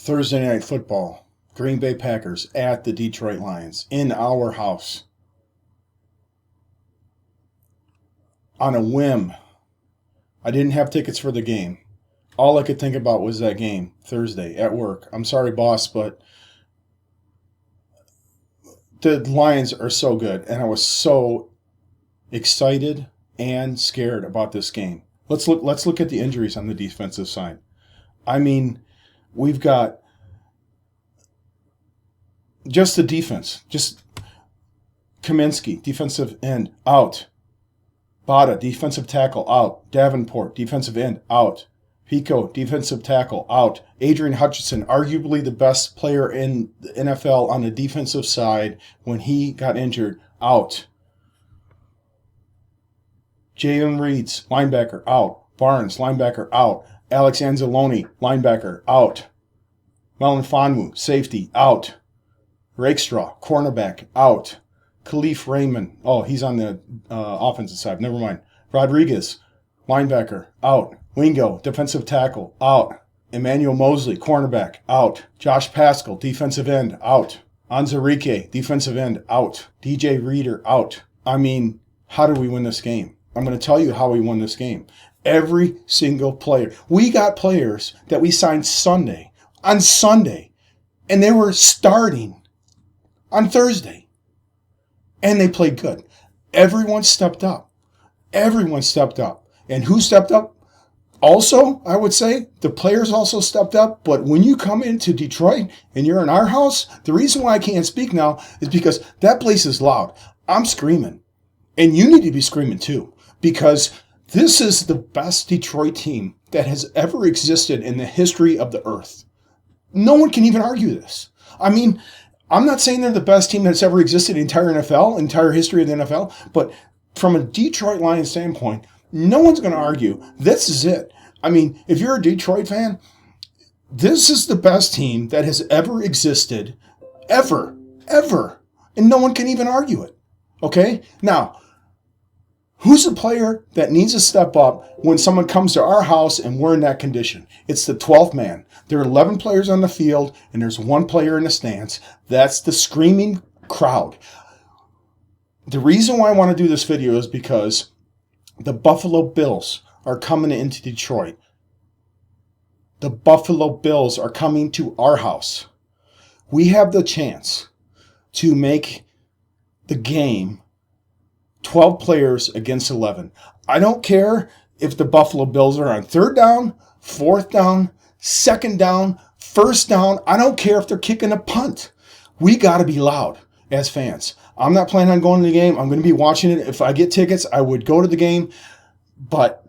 Thursday Night Football. Green Bay Packers at the Detroit Lions in our house. On a whim, I didn't have tickets for the game. All I could think about was that game Thursday at work. I'm sorry, boss, but the Lions are so good, and I was so excited and scared about this game. Let's look at the injuries on the defensive side. I mean, we've got just the defense. Just Kaminsky, defensive end, out. Bada, defensive tackle, out. Davenport, defensive end, out. Pico, defensive tackle, out. Adrian Hutchinson, arguably the best player in the NFL on the defensive side when he got injured, out. Jalen Reeds, linebacker, out. Barnes, linebacker, out. Alex Anzalone, linebacker, out. Melvin Fonwu, safety, out. Rakestraw, cornerback, out. Khalif Raymond, he's on the offensive side, never mind. Rodriguez, linebacker, out. Wingo, defensive tackle, out. Emmanuel Mosley, cornerback, out. Josh Paschal, defensive end, out. Anzarike, defensive end, out. DJ Reader, out. I mean, how do we win this game? I'm going to tell you how we won this game. Every single player. We got players that we signed on Sunday, and they were starting on Thursday, and they played good. Everyone stepped up. Everyone stepped up. And who stepped up? Also, I would say the players also stepped up, but when you come into Detroit and you're in our house, the reason why I can't speak now is because that place is loud. I'm screaming, and you need to be screaming too, because this is the best Detroit team that has ever existed in the history of the earth. No one can even argue this. I mean, I'm not saying they're the best team that's ever existed in the entire NFL, entire history of the NFL, but from a Detroit Lions standpoint, no one's going to argue. This is it. I mean, if you're a Detroit fan, this is the best team that has ever existed, ever. And no one can even argue it. Okay? Now, who's the player that needs to step up when someone comes to our house and we're in that condition? It's the 12th man. There are 11 players on the field, and there's one player in the stands. That's the screaming crowd. The reason why I want to do this video is because the Buffalo Bills are coming into Detroit. The Buffalo Bills are coming to our house. We have the chance to make the game 12 players against 11. I don't care if the Buffalo Bills are on third down, fourth down, second down, first down. I don't care if they're kicking a punt. We got to be loud as fans. I'm not planning on going to the game. I'm going to be watching it. If I get tickets, I would go to the game. But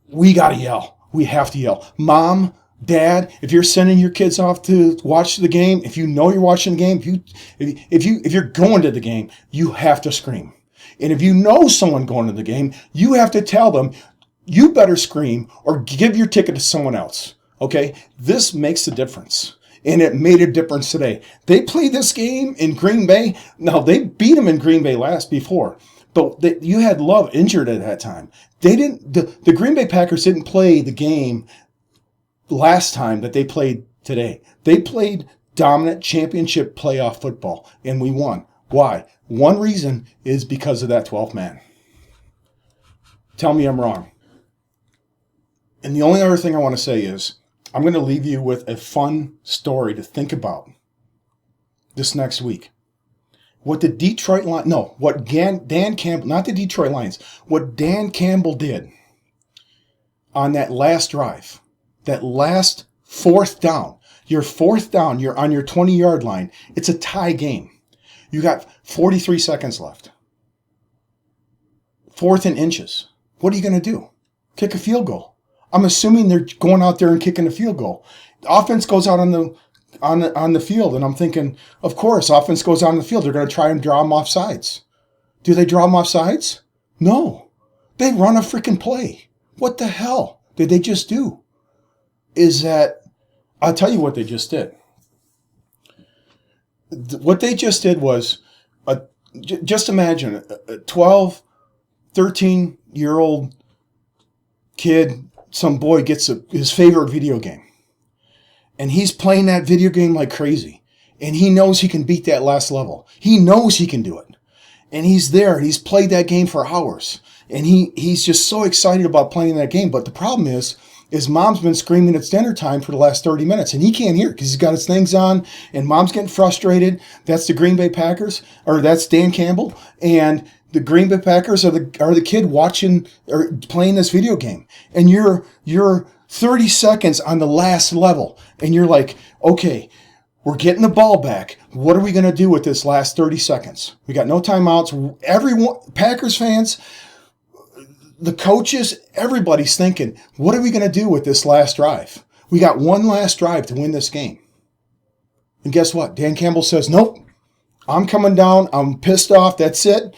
we got to yell. We have to yell. Mom, Dad, if you're sending your kids off to watch the game, if you know you're watching the game, if you're going to the game, you have to scream. And if you know someone going to the game, you have to tell them, you better scream or give your ticket to someone else. Okay? This makes a difference. And it made a difference today. They played this game in Green Bay. Now, they beat them in Green Bay before. But you had Love injured at that time. The Green Bay Packers didn't play the game last time that they played today. They played dominant championship playoff football, and we won. Why? One reason is because of that 12th man. Tell me I'm wrong. And the only other thing I want to say is, I'm going to leave you with a fun story to think about this next week. What the Detroit Lions, what Dan Campbell, not the Detroit Lions, what Dan Campbell did on that last drive, that last fourth down. Your fourth down, you're on your 20-yard line. It's a tie game. You got 43 seconds left. Fourth and inches. What are you going to do? Kick a field goal. I'm assuming they're going out there and kicking a field goal. The offense goes out on the field, and I'm thinking, of course, offense goes out on the field. They're going to try and draw them off sides. Do they draw them off sides? No. They run a freaking play. What the hell did they just do? I'll tell you what they just did. What they just did was, just imagine a 12, 13-year-old kid, some boy gets his favorite video game. And he's playing that video game like crazy. And he knows he can beat that last level. He knows he can do it. And he's there. He's played that game for hours. And he's just so excited about playing that game. But the problem is mom's been screaming it's dinner time for the last 30 minutes. And he can't hear it because he's got his things on. And mom's getting frustrated. That's the Green Bay Packers. Or that's Dan Campbell. And the Green Bay Packers are the kid watching or playing this video game. And you're 30 seconds on the last level. And you're like, okay, we're getting the ball back. What are we going to do with this last 30 seconds? We got no timeouts. Everyone, Packers fans, the coaches, everybody's thinking, what are we going to do with this last drive? We got one last drive to win this game. And guess what? Dan Campbell says, nope, I'm coming down. I'm pissed off. That's it.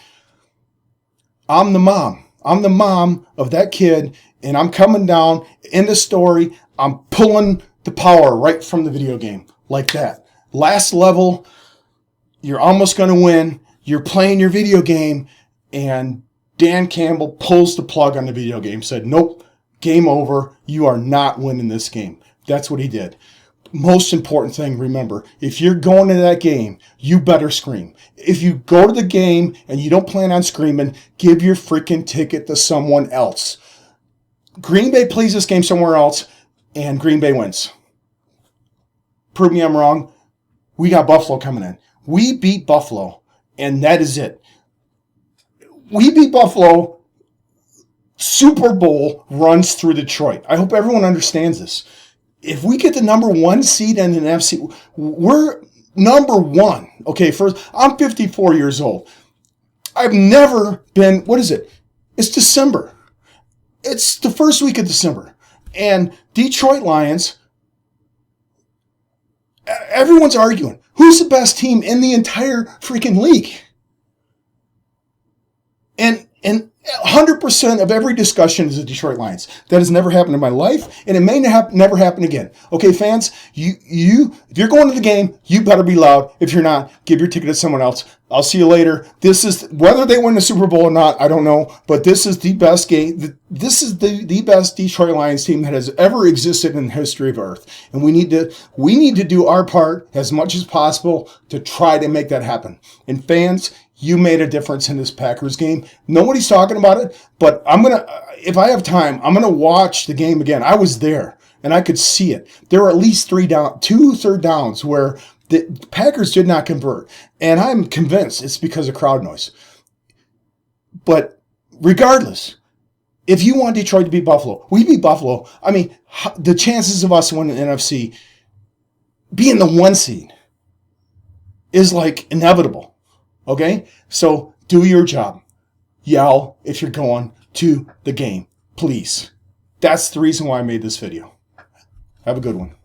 I'm the mom. I'm the mom of that kid, and I'm coming down in the story. I'm pulling the power right from the video game like that. Last level, you're almost going to win. You're playing your video game, and Dan Campbell pulls the plug on the video game, said, nope, game over. You are not winning this game. That's what he did. Most important thing, remember, if you're going to that game, you better scream. If you go to the game and you don't plan on screaming, give your freaking ticket to someone else. Green Bay plays this game somewhere else, and Green Bay wins. Prove me I'm wrong. We got Buffalo coming in. We beat Buffalo, and that is it. We beat Buffalo. Super Bowl runs through Detroit. I hope everyone understands this. If we get the number 1 seed in an NFC, we're number 1. Okay, first, I'm 54 years old. I've never been, what is it? It's December. It's the first week of December. And Detroit Lions, everyone's arguing, who's the best team in the entire freaking league? And 100% of every discussion is the Detroit Lions. That has never happened in my life, and it may never happen again. Okay, fans, if you're going to the game, you better be loud. If you're not, give your ticket to someone else. I'll see you later. This is, whether they win the Super Bowl or not, I don't know, but this is the best game. This is the best Detroit Lions team that has ever existed in the history of Earth. And we need to do our part as much as possible to try to make that happen. And fans, you made a difference in this Packers game. Nobody's talking about it, but if I have time, I'm going to watch the game again. I was there, and I could see it. There were at least 2 third downs where the Packers did not convert, and I'm convinced it's because of crowd noise. But regardless, if you want Detroit to beat Buffalo, we beat Buffalo. I mean, the chances of us winning the NFC, being the 1 seed, is like inevitable. Okay? So do your job. Yell if you're going to the game, please. That's the reason why I made this video. Have a good one.